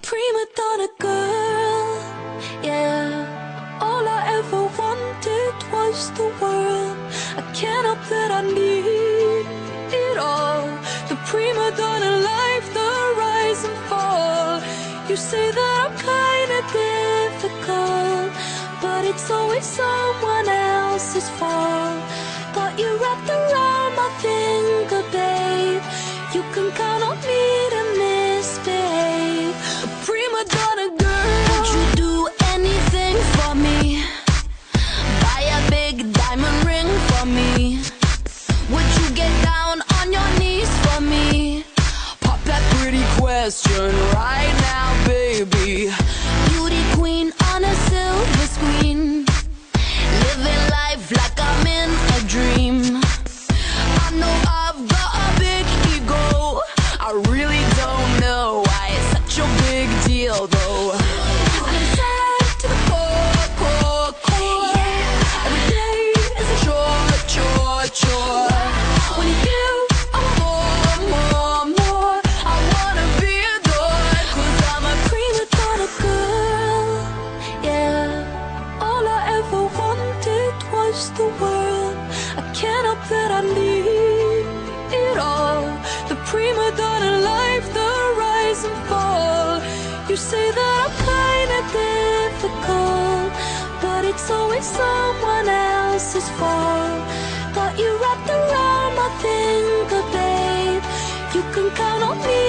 prima donna girl, yeah. All I ever wanted was the world. I can't help that I need it all. The prima donna life, the rise and fall. You say that I'm kinda difficult, but it's always someone else's fault. Got you wrapped around my finger, babe. You can count on me to misbehave. A prima donna girl, would you do anything for me? Buy a big diamond ring for me? Would you get down on your knees for me? Pop that pretty question right now, baby. Beauty queen on a silver screen, living life like I'm in a dream. I know I've got a big ego, I really don't know why it's such a big deal though. I'm sad to the core, core, core. Every day is a chore, chore, chore. When you are more, more, more, I wanna be adored, 'cause I'm a prima donna girl, yeah. All I ever wanted was the world. I can't help that I need it all. The prima donna life, the rise and fall. You say that I'm kinda difficult, but it's always someone else's fault. Got you wrapped around my finger, babe. You can count on me